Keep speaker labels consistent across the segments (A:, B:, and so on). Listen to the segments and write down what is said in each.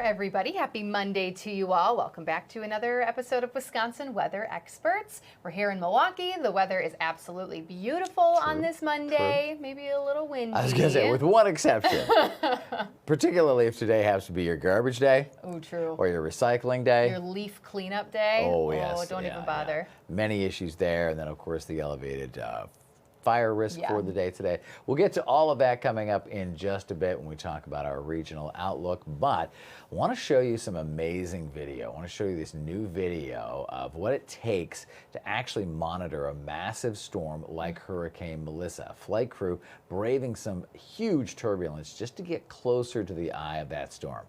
A: Everybody, happy Monday to you all. Welcome back to another episode of Wisconsin Weather Experts. We're here in Milwaukee. The weather is absolutely beautiful on this Monday. Maybe a little windy.
B: I was going to say, with one exception. Particularly if today happens to be your garbage day.
A: Oh, true.
B: Or your recycling day.
A: Your leaf cleanup day.
B: Oh, yes.
A: Oh, don't even bother.
B: Yeah. Many issues there. And then, of course, the elevated fire risk for the day today. We'll get to all of that coming up in just a bit when we talk about our regional outlook, but I want to show you some amazing video. I want to show you this new video of what it takes to actually monitor a massive storm like Hurricane Melissa. A flight crew braving some huge turbulence just to get closer to the eye of that storm.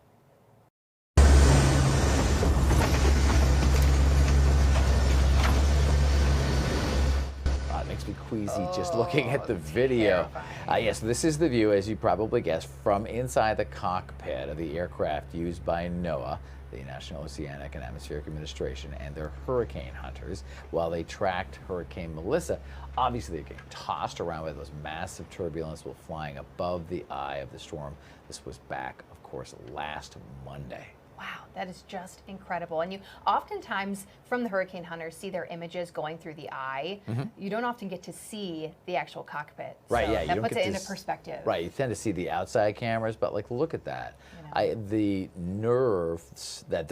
B: Makes me queasy just looking at the video. Yes, this is the view, as you probably guessed, from inside the cockpit of the aircraft used by NOAA, the National Oceanic and Atmospheric Administration, and their hurricane hunters while they tracked Hurricane Melissa. Obviously, they're getting tossed around by those massive turbulence while flying above the eye of the storm. This was back, of course, last Monday.
A: Wow, that is just incredible. And you oftentimes, from the hurricane hunters, see their images going through the eye. You don't often get to see the actual cockpit.
B: Right,
A: so
B: yeah.
A: that puts it into perspective.
B: Right, you tend to see the outside cameras, but like, look at that. The nerves that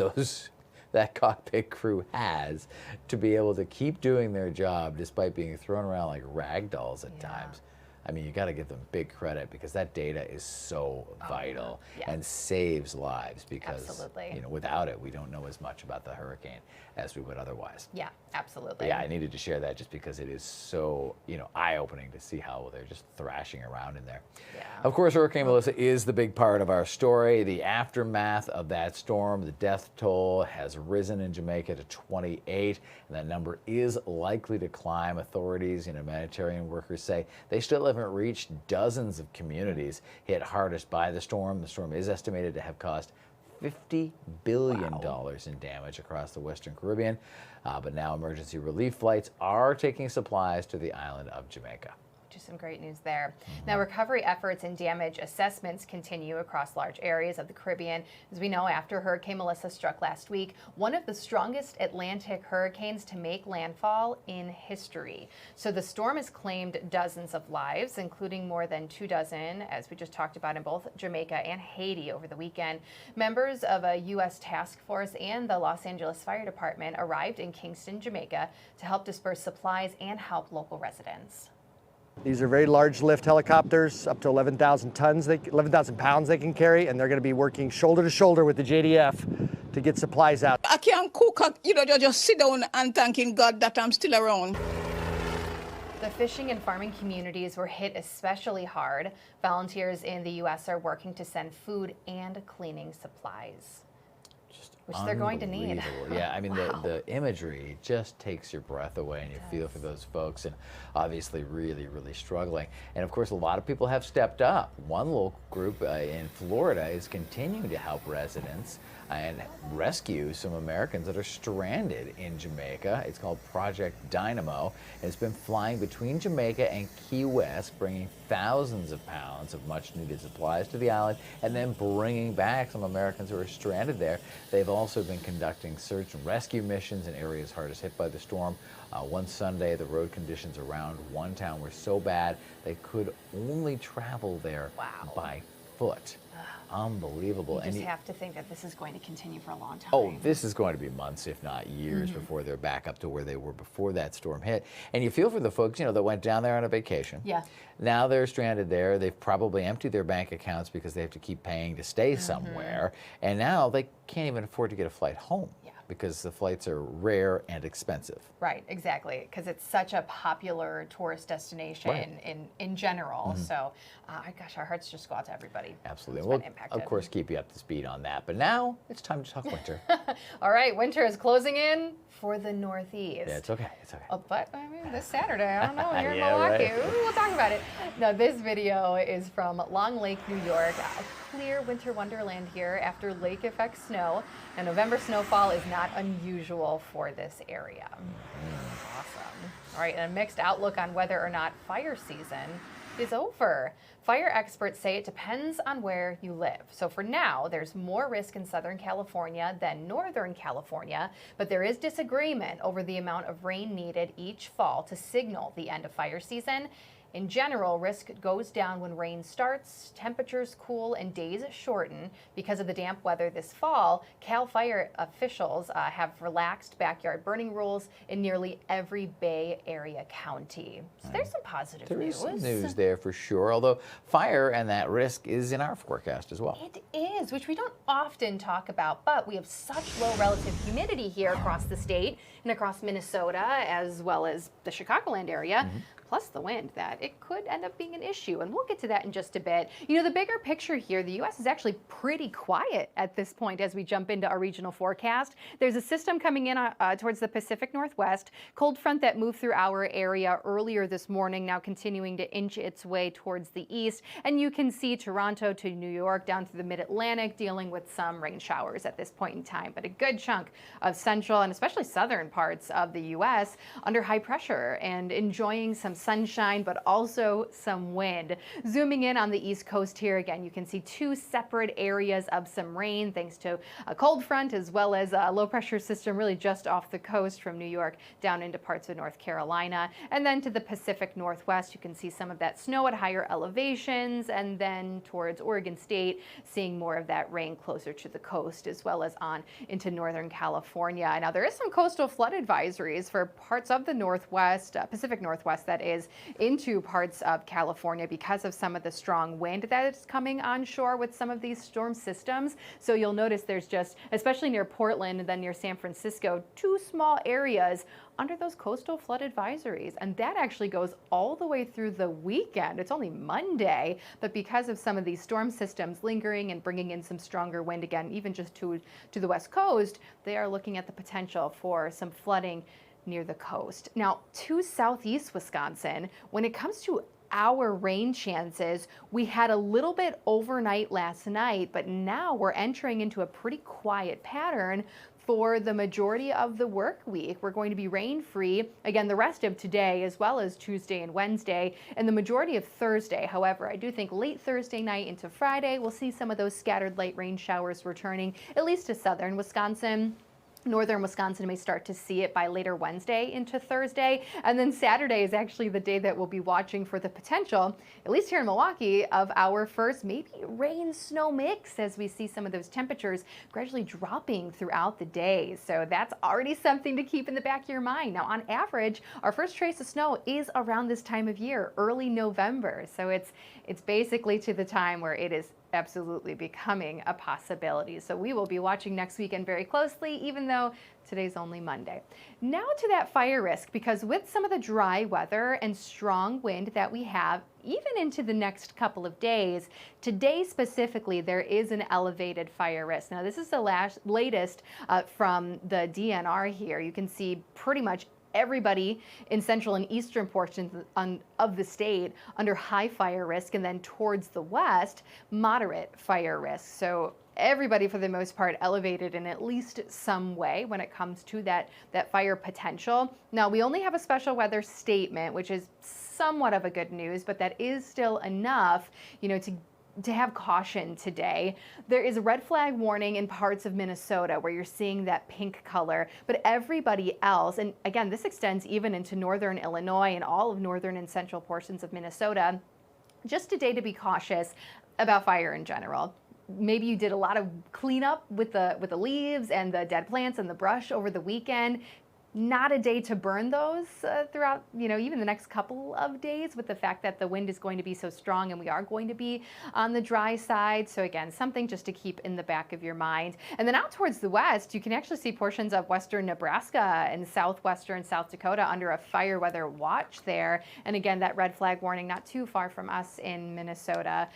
B: that cockpit crew has to be able to keep doing their job despite being thrown around like rag dolls at times. I mean, you got to give them big credit because that data is so vital and saves lives because, you know, without it, we don't know as much about the hurricane as we would otherwise.
A: Yeah, absolutely.
B: But yeah, I needed to share that just because it is so, you know, eye-opening to see how they're just thrashing around in there. Yeah. Of course, Hurricane Melissa is the big part of our story. The aftermath of that storm, the death toll has risen in Jamaica to 28, and that number is likely to climb. Authorities and humanitarian workers say they still haven't reached dozens of communities hit hardest by the storm. The storm is estimated to have caused $50 billion in damage across the Western Caribbean. But now emergency relief flights are taking supplies to the island of Jamaica.
A: Some great news there. Now, recovery efforts and damage assessments continue across large areas of the Caribbean. As we know, after Hurricane Melissa struck last week, one of the strongest Atlantic hurricanes to make landfall in history. So the storm has claimed dozens of lives, including more than 24, as we just talked about, in both Jamaica and Haiti over the weekend. Members of a U.S. task force and the Los Angeles Fire Department arrived in Kingston, Jamaica, to help disperse supplies and help local residents.
C: These are very large lift helicopters, up to 11,000 pounds they can carry, and they're going to be working shoulder to shoulder with the JDF to get supplies out.
D: I can't cook, just sit down and thanking God that I'm still around.
A: The fishing and farming communities were hit especially hard. Volunteers in the U.S. are working to send food and cleaning supplies, which they're going to need.
B: Yeah, I mean, the imagery just takes your breath away, and you feel for those folks, and obviously really, really struggling. And of course, a lot of people have stepped up. One local group in Florida is continuing to help residents and rescue some Americans that are stranded in Jamaica. It's called Project Dynamo, and it's been flying between Jamaica and Key West, bringing thousands of pounds of much-needed supplies to the island, and then bringing back some Americans who are stranded there. They've also been conducting search and rescue missions in areas hardest hit by the storm. One Sunday, the road conditions around one town were so bad they could only travel there by foot. Unbelievable.
A: You just have to think that this is going to continue for a long time.
B: Oh, this is going to be months, if not years, before they're back up to where they were before that storm hit. And you feel for the folks, that went down there on a vacation.
A: Yeah.
B: Now they're stranded there. They've probably emptied their bank accounts because they have to keep paying to stay somewhere. And now they can't even afford to get a flight home. Because the flights are rare and expensive.
A: Right, exactly, because it's such a popular tourist destination in general. So, gosh, our hearts just go out to everybody.
B: Absolutely. We'll, of course, keep you up to speed on that. But now it's time to talk winter.
A: All right, winter is closing in for the Northeast.
B: Yeah, it's okay. It's okay.
A: Oh, but I mean, this Saturday, I don't know, here in Milwaukee. We'll talk about it. Now, this video is from Long Lake, New York. clear winter wonderland here after lake effect snow. And November snowfall is not unusual for this area. Awesome. All right, and a mixed outlook on whether or not fire season is over. Fire experts say it depends on where you live. So for now, there's more risk in Southern California than Northern California, but there is disagreement over the amount of rain needed each fall to signal the end of fire season. In general, risk goes down when rain starts, temperatures cool, and days shorten. Because of the damp weather this fall, Cal Fire officials have relaxed backyard burning rules in nearly every Bay Area county. So there's some positive news.
B: There is some news there for sure, although fire and that risk is in our forecast as well.
A: It is, which we don't often talk about, but we have such low relative humidity here across the state and across Minnesota as well as the Chicagoland area. Plus the wind, that it could end up being an issue. And we'll get to that in just a bit. You know, the bigger picture here, the U.S. is actually pretty quiet at this point as we jump into our regional forecast. There's a system coming in towards the Pacific Northwest, cold front that moved through our area earlier this morning, now continuing to inch its way towards the east. And you can see Toronto to New York down through the mid-Atlantic dealing with some rain showers at this point in time. But a good chunk of central and especially southern parts of the U.S. under high pressure and enjoying some sunshine, but also some wind. Zooming in on the East Coast here again, you can see two separate areas of some rain thanks to a cold front as well as a low pressure system really just off the coast from New York down into parts of North Carolina. And then to the Pacific Northwest, you can see some of that snow at higher elevations, and then towards Oregon State, seeing more of that rain closer to the coast as well as on into Northern California. Now, there is some coastal flood advisories for parts of the Northwest, Pacific Northwest, that is, into parts of California because of some of the strong wind that is coming onshore with some of these storm systems. So you'll notice there's just, especially near Portland and then near San Francisco, two small areas under those coastal flood advisories. And that actually goes all the way through the weekend. It's only Monday, but because of some of these storm systems lingering and bringing in some stronger wind again, even just to the west coast, they are looking at the potential for some flooding near the coast. Now, to southeast Wisconsin, when it comes to our rain chances, we had a little bit overnight last night, but now we're entering into a pretty quiet pattern for the majority of the work week. We're going to be rain-free, again, the rest of today as well as Tuesday and Wednesday, and the majority of Thursday. However, I do think late Thursday night into Friday, we'll see some of those scattered light rain showers returning, at least to southern Wisconsin. Northern Wisconsin may start to see it by later Wednesday into Thursday. And then Saturday is actually the day that we'll be watching for the potential, at least here in Milwaukee, of our first maybe rain-snow mix as we see some of those temperatures gradually dropping throughout the day. So that's already something to keep in the back of your mind. Now, on average, our first trace of snow is around this time of year, early November. So it's basically to the time where it is absolutely becoming a possibility. So we will be watching next weekend very closely, even though today's only Monday. Now to that fire risk, because with some of the dry weather and strong wind that we have, even into the next couple of days, today specifically, there is an elevated fire risk. Now, this is the latest from the DNR here. You can see pretty much everybody in central and eastern portions of the state under high fire risk, and then towards the west, moderate fire risk. So everybody, for the most part, elevated in at least some way when it comes to that fire potential. Now, we only have a special weather statement, which is somewhat of a good news, but that is still enough, you know, to have caution today. There is a red flag warning in parts of Minnesota where you're seeing that pink color, but everybody else, and again, this extends even into northern Illinois and all of northern and central portions of Minnesota, just today to be cautious about fire in general. Maybe you did a lot of cleanup with the leaves and the dead plants and the brush over the weekend. Not a day to burn those throughout, you know, even the next couple of days, with the fact that the wind is going to be so strong and we are going to be on the dry side. So again, something just to keep in the back of your mind. And then out towards the west, you can actually see portions of western Nebraska and southwestern South Dakota under a fire weather watch there. And again, that red flag warning not too far from us in Minnesota.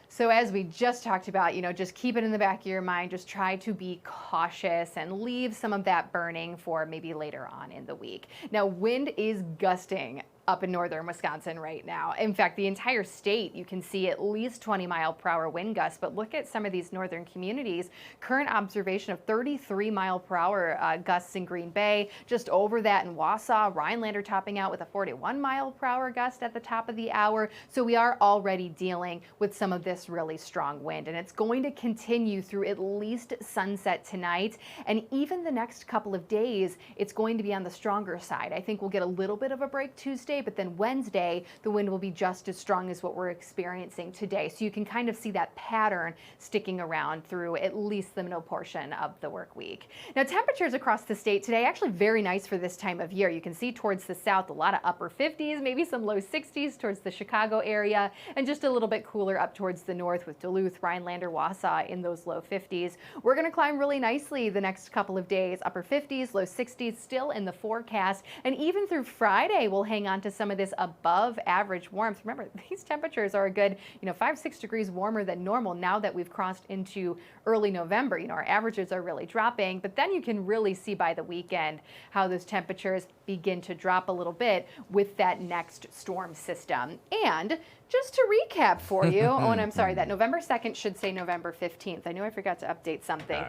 A: So as we just talked about, you know, just keep it in the back of your mind. Just try to be cautious and leave some of that burning for maybe later on in the week. Now, wind is gusting up in northern Wisconsin right now. In fact, the entire state, you can see at least 20-mile-per-hour wind gusts, but look at some of these northern communities. Current observation of 33-mile-per-hour gusts in Green Bay, just over that in Wausau. Rhinelander topping out with a 41-mile-per-hour gust at the top of the hour. So we are already dealing with some of this really strong wind, and it's going to continue through at least sunset tonight, and even the next couple of days, it's going to be on the stronger side. I think we'll get a little bit of a break Tuesday, but then Wednesday, the wind will be just as strong as what we're experiencing today. So you can kind of see that pattern sticking around through at least the middle portion of the work week. Now, temperatures across the state today, actually very nice for this time of year. You can see towards the south, a lot of upper 50s, maybe some low 60s towards the Chicago area, and just a little bit cooler up towards the north with Duluth, Rhinelander, Wausau in those low 50s. We're going to climb really nicely the next couple of days, upper 50s, low 60s still in the forecast, and even through Friday, we'll hang on to some of this above average warmth. Remember, these temperatures are a good, 5-6 degrees warmer than normal now that we've crossed into early November. Our averages are really dropping, but then you can really see by the weekend how those temperatures begin to drop a little bit with that next storm system. And just to recap for you, and I'm sorry, that November 2nd should say November 15th. I knew I forgot to update something.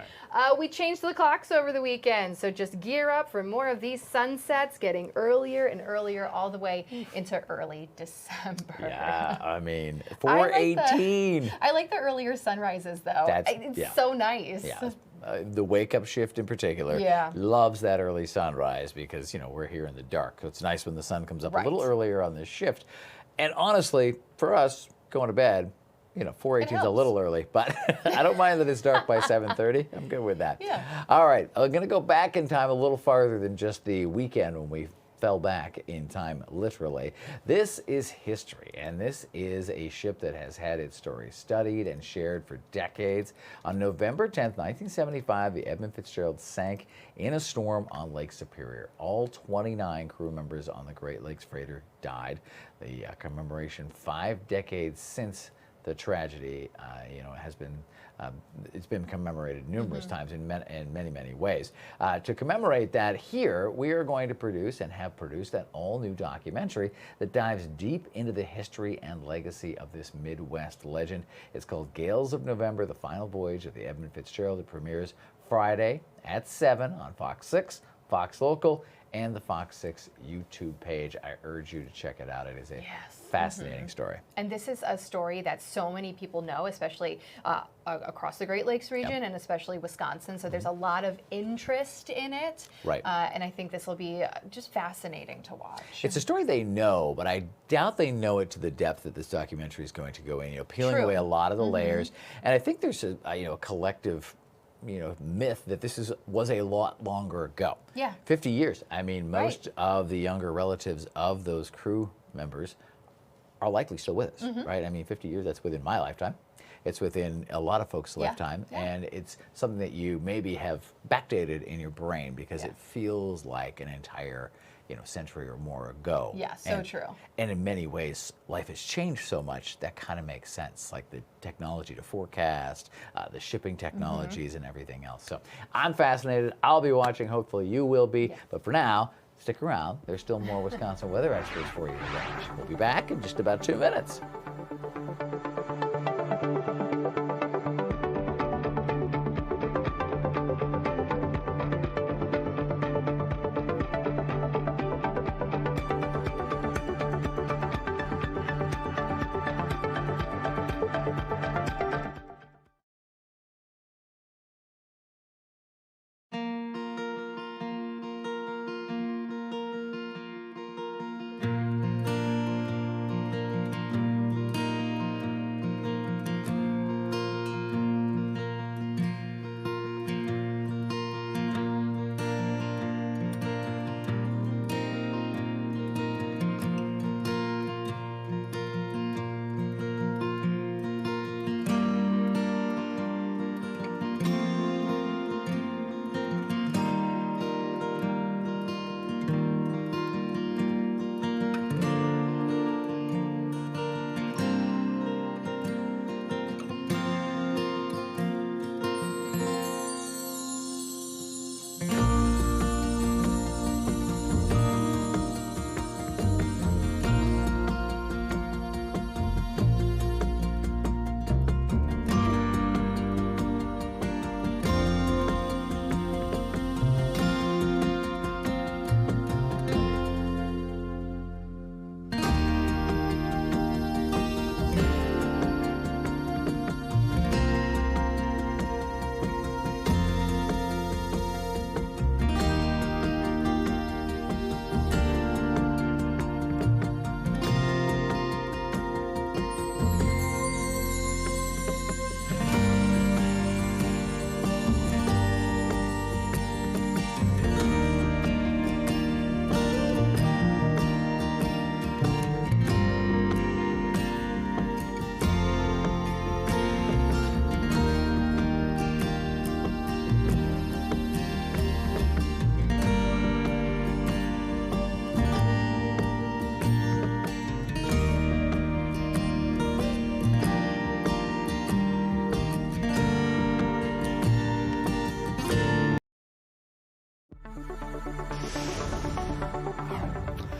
A: We changed the clocks over the weekend, so just gear up for more of these sunsets getting earlier and earlier all the way into early December.
B: Yeah, I mean, 4:18.
A: I like the earlier sunrises, though. It's so nice.
B: Yeah. The wake-up shift in particular loves that early sunrise because, we're here in the dark. So it's nice when the sun comes up a little earlier on this shift. And honestly, for us, going to bed, 4:18 is a little early, but I don't mind that it's dark by 7:30. I'm good with that.
A: Yeah.
B: All right, I'm going to go back in time a little farther than just the weekend when we fell back in time, literally. This is history, and this is a ship that has had its story studied and shared for decades. On November 10th, 1975, the Edmund Fitzgerald sank in a storm on Lake Superior. All 29 crew members on the Great Lakes freighter died. The commemoration 5 decades since the tragedy, has been it's been commemorated numerous times in many, many ways. To commemorate that, here we are going to produce and have produced an all-new documentary that dives deep into the history and legacy of this Midwest legend. It's called Gales of November: The Final Voyage of the Edmund Fitzgerald. It premieres Friday at 7 on Fox 6, Fox Local, and the Fox 6 YouTube page. I urge you to check it out. It is a fascinating story.
A: And this is a story that so many people know, especially across the Great Lakes region and especially Wisconsin. So there's a lot of interest in it.
B: Right.
A: And I think this will be just fascinating to watch.
B: It's a story they know, but I doubt they know it to the depth that this documentary is going to go in, peeling away a lot of the layers. And I think there's a collective myth that this was a lot longer ago.
A: Yeah.
B: 50 years. I mean, most of the younger relatives of those crew members are likely still with us, right? I mean, 50 years, that's within my lifetime. It's within a lot of folks' lifetime, and it's something that you maybe have backdated in your brain because it feels like an entire century or more ago.
A: Yeah, so true.
B: And in many ways, life has changed so much that kind of makes sense, like the technology to forecast, the shipping technologies and everything else. So I'm fascinated. I'll be watching. Hopefully you will be. But for now, stick around. There's still more Wisconsin weather experts for you to watch. We'll be back in just about 2 minutes.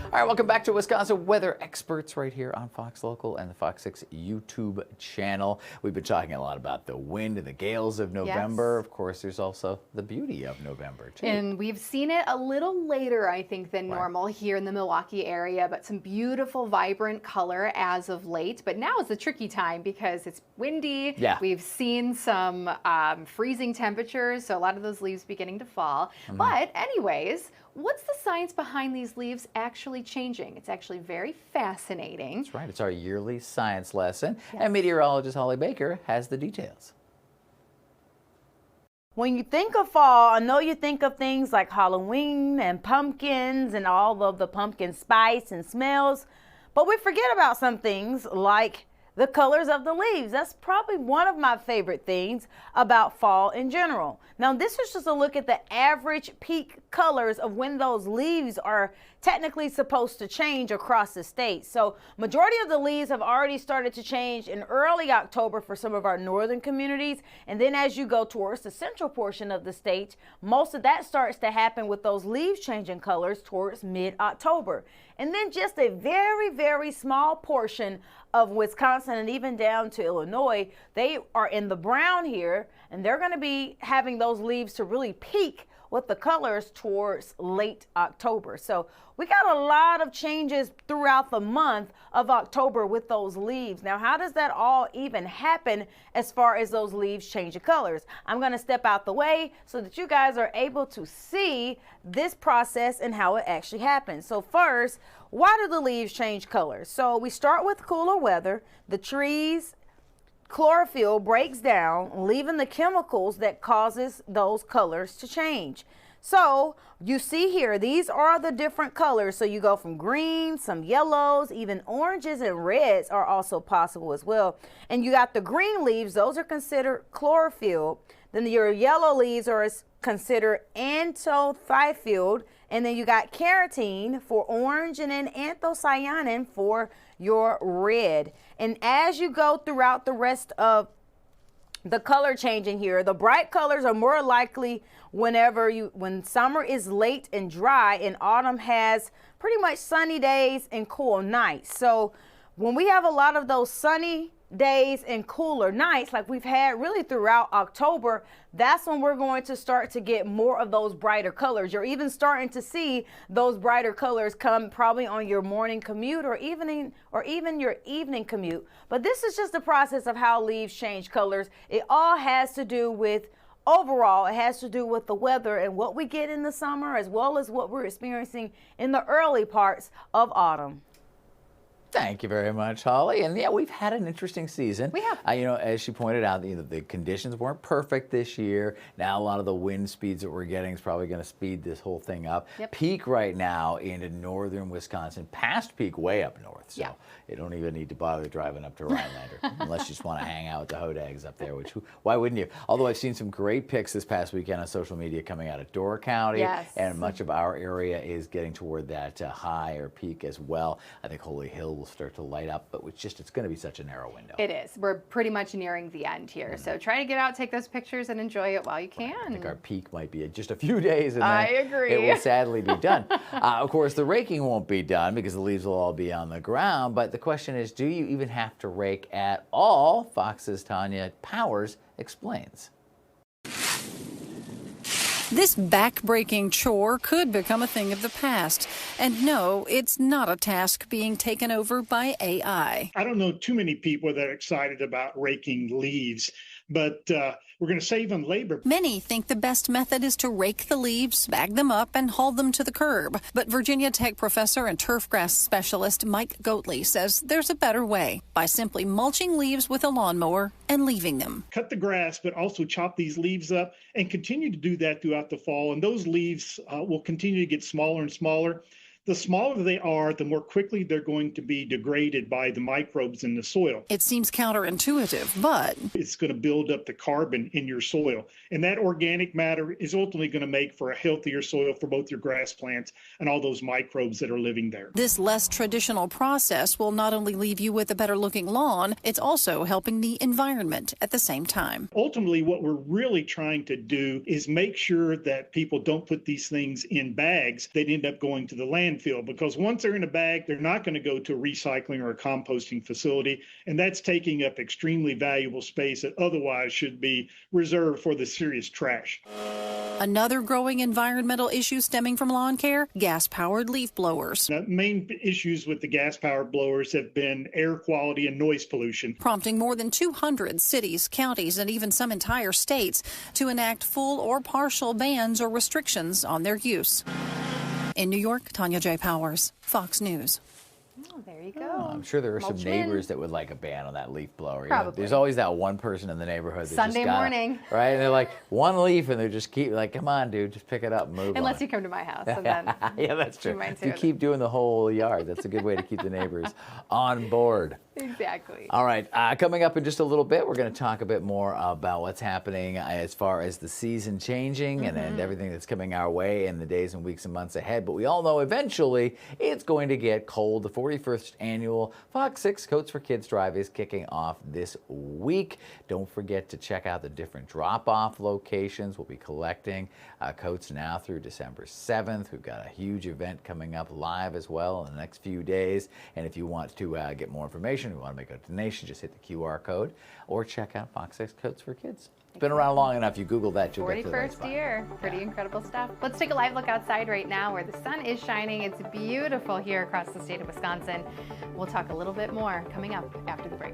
B: All right, welcome back to Wisconsin Weather Experts right here on Fox Local and the Fox 6 YouTube channel. We've been talking a lot about the wind and the gales of November. Yes. Of course, there's also the beauty of November, too.
A: And we've seen it a little later, I think, than normal here in the Milwaukee area, but some beautiful, vibrant color as of late. But now is the tricky time because it's windy. Yeah. We've seen some freezing temperatures, so a lot of those leaves beginning to fall. Mm-hmm. But anyways, what's the science behind these leaves actually changing? It's actually very fascinating.
B: That's right. It's our yearly science lesson. Yes. And meteorologist Holly Baker has the details.
E: When you think of fall, I know you think of things like Halloween and pumpkins and all of the pumpkin spice and smells, but we forget about some things like the colors of the leaves. That's probably one of my favorite things about fall in general. Now, this is just a look at the average peak colors of when those leaves are technically supposed to change across the state. So majority of the leaves have already started to change in early October for some of our northern communities. And then as you go towards the central portion of the state, most of that starts to happen with those leaves changing colors towards mid-October. And then just a very, very small portion of Wisconsin and even down to Illinois, they are in the brown here, and they're going to be having those leaves to really peak with the colors towards late October. So we got a lot of changes throughout the month of October with those leaves. Now, how does that all even happen as far as those leaves changing colors? I'm going to step out the way so that you guys are able to see this process and how it actually happens. So first, why do the leaves change colors? So we start with cooler weather. The trees chlorophyll breaks down, leaving the chemicals that causes those colors to change. So you see here, these are the different colors. So you go from green, some yellows, even oranges and reds are also possible as well. And you got the green leaves, those are considered chlorophyll. Then your yellow leaves are considered anthophyllid. And then you got carotene for orange and then anthocyanin for your red. And as you go throughout the rest of the color changing here, the bright colors are more likely when summer is late and dry and autumn has pretty much sunny days and cool nights. So when we have a lot of those sunny days and cooler nights like we've had really throughout October, that's when we're going to start to get more of those brighter colors. You're even starting to see those brighter colors come probably on your morning commute or even your evening commute. But this is just the process of how leaves change colors. It all has to do with overall, it has to do with the weather and what we get in the summer as well as what we're experiencing in the early parts of autumn.
B: Thank you very much, Holly. And yeah, we've had an interesting season.
A: We have.
B: As she pointed out, the conditions weren't perfect this year. Now a lot of the wind speeds that we're getting is probably going to speed this whole thing up. Yep. Peak right now into northern Wisconsin, past peak way up north. So you don't even need to bother driving up to Rhinelander unless you just want to hang out with the hodags up there, which why wouldn't you? Although I've seen some great pics this past weekend on social media coming out of Door County. Yes. And much of our area is getting toward that high or peak as well. I think Holy Hill will start to light up, but it's going to be such a narrow window.
A: It is. We're pretty much nearing the end here. Mm-hmm. So try to get out, take those pictures, and enjoy it while you can.
B: Right. I think our peak might be just a few days, and
A: I agree.
B: It will sadly be done. Of course, the raking won't be done because the leaves will all be on the ground, but the question is, do you even have to rake at all? Fox's Tanya Powers explains.
F: This back-breaking chore could become a thing of the past. And no, it's not a task being taken over by AI.
G: I don't know too many people that are excited about raking leaves, but we're going to save on labor.
F: Many think the best method is to rake the leaves, bag them up, and haul them to the curb. But Virginia Tech professor and turfgrass specialist Mike Goatley says there's a better way, by simply mulching leaves with a lawnmower and leaving them.
G: Cut the grass, but also chop these leaves up and continue to do that throughout the fall. And those leaves will continue to get smaller and smaller. The smaller they are, the more quickly they're going to be degraded by the microbes in the soil.
F: It seems counterintuitive, but
G: it's going to build up the carbon in your soil. And that organic matter is ultimately going to make for a healthier soil for both your grass plants and all those microbes that are living there.
F: This less traditional process will not only leave you with a better looking lawn, it's also helping the environment at the same time.
G: Ultimately, what we're really trying to do is make sure that people don't put these things in bags that end up going to the landfill. landfill, because once they're in a bag, they're not going to go to a recycling or a composting facility. And that's taking up extremely valuable space that otherwise should be reserved for the serious trash.
F: Another growing environmental issue stemming from lawn care, gas-powered leaf blowers.
G: The main issues with the gas-powered blowers have been air quality and noise pollution,
F: Prompting more than 200 cities, counties, and even some entire states to enact full or partial bans or restrictions on their use. In New York, Tanya J. Powers, Fox News.
A: Oh, there you go.
B: I'm sure there are some
A: Mulch
B: neighbors
A: in.
B: that would like a ban on that leaf blower. You know,
A: Probably.
B: there's always that one person in the neighborhood that
A: Sunday
B: just got
A: morning.
B: right? And they're like, one leaf, and they're just keep like, come on, dude, just pick it up and move on.
A: Unless you come to my house, and then
B: Yeah, that's true.
A: you might
B: If you
A: too.
B: keep doing the whole yard, that's a good way to keep the neighbors on board.
A: Exactly.
B: All right, coming up in just a little bit, we're going to talk a bit more about what's happening as far as the season changing and everything that's coming our way in the days and weeks and months ahead. But we all know eventually it's going to get cold. The 41st annual FOX6 Coats for Kids Drive is kicking off this week. Don't forget to check out the different drop-off locations. We'll be collecting coats now through December 7th. We've got a huge event coming up live as well in the next few days. And if you want to get more information, you want to make a donation, just hit the QR code or check out FOX6 Coats for Kids. It's been around long enough. You Google that, you'll get to the right
A: 41st
B: spot.
A: year. Pretty incredible stuff. Let's take a live look outside right now where the sun is shining. It's beautiful here across the state of Wisconsin. We'll talk a little bit more coming up after the break.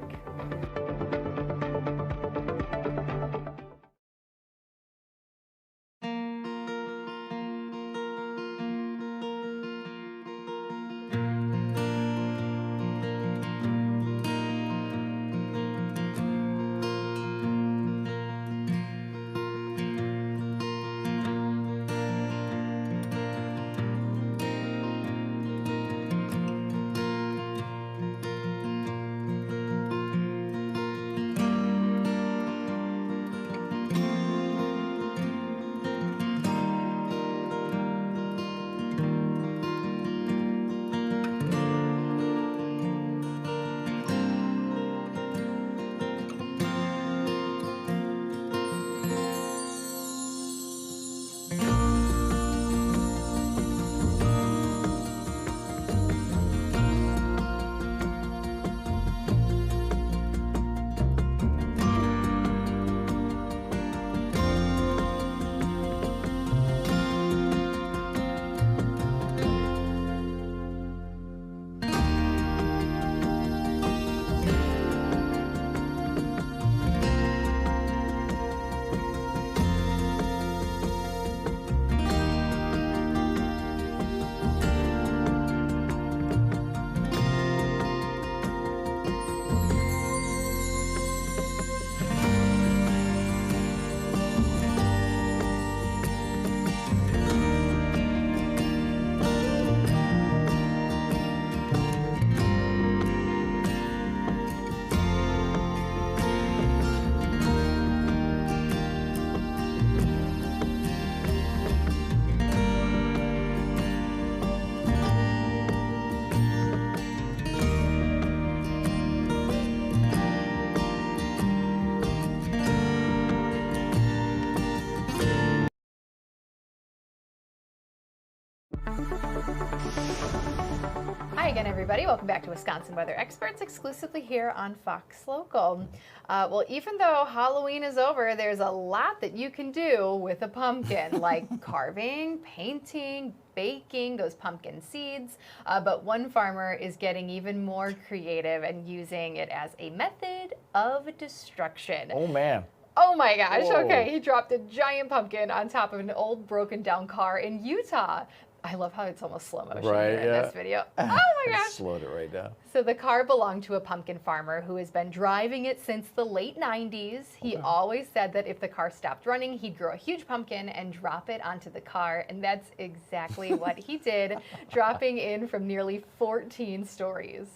A: Hi again, everybody. Welcome back to Wisconsin Weather Experts, exclusively here on Fox Local. Well, even though Halloween is over, there's a lot that you can do with a pumpkin, like carving, painting, baking those pumpkin seeds. But one farmer is getting even more creative and using it as a method of destruction.
B: Oh, man.
A: Oh my gosh,
B: Whoa.
A: okay. He dropped a giant pumpkin on top of an old broken down car in Utah. I love how it's almost slow motion
B: Right,
A: here in
B: yeah.
A: this video. Oh my gosh.
B: Slowed it right down.
A: So the car belonged to a pumpkin farmer who has been driving it since the late 90s. He always said that if the car stopped running, he'd grow a huge pumpkin and drop it onto the car. And that's exactly what he did, dropping in from nearly 14 stories.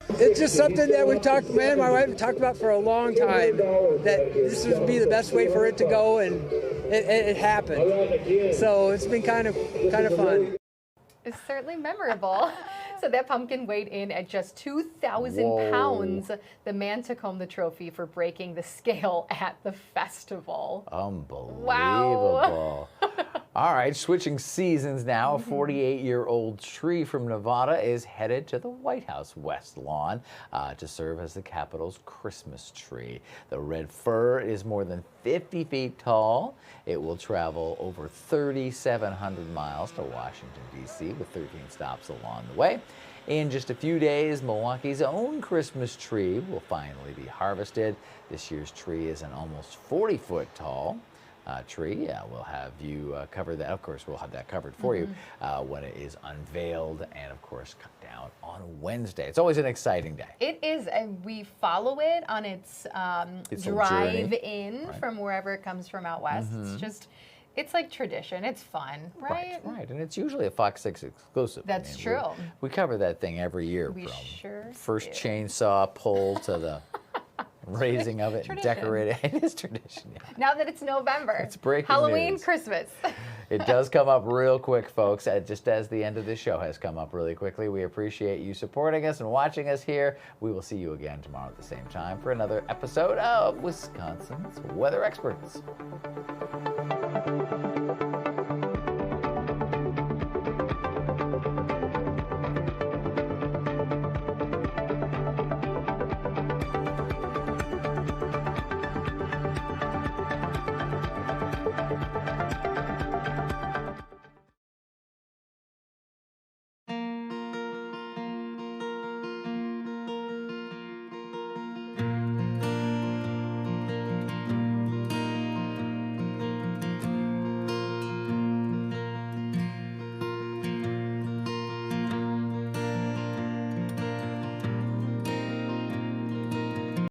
H: It's just something that we've talked, man, and my wife have talked about for a long time, that this would be the best way for it to go, and it happened. So it's been kind of fun.
A: It's certainly memorable. So that pumpkin weighed in at just 2,000
B: Whoa.
A: pounds. The man took home the trophy for breaking the scale at the festival.
B: Unbelievable.
A: Wow.
B: All right, switching seasons now. A 48-year-old tree from Nevada is headed to the White House West Lawn to serve as the Capitol's Christmas tree. The red fir is more than 50 feet tall. It will travel over 3,700 miles to Washington, D.C., with 13 stops along the way. In just a few days, Milwaukee's own Christmas tree will finally be harvested. This year's tree is an almost 40-foot tall tree. We'll have you cover that. Of course, we'll have that covered for you when it is unveiled and, of course, cut down on Wednesday. It's always an exciting day.
A: It is, and we follow it on its drive in from wherever it comes from out west. It's just, it's like tradition. It's fun, right?
B: Right, and it's usually a FOX 6 exclusive.
A: That's true.
B: We cover that thing every year.
A: We
B: from
A: sure
B: first
A: do.
B: chainsaw pull to the raising of it and decorating. It is tradition. Yeah.
A: Now that it's November,
B: it's breaking
A: Halloween,
B: news.
A: Christmas.
B: It does come up real quick, folks, just as the end of this show has come up really quickly. We appreciate you supporting us and watching us here. We will see you again tomorrow at the same time for another episode of Wisconsin's Weather Experts.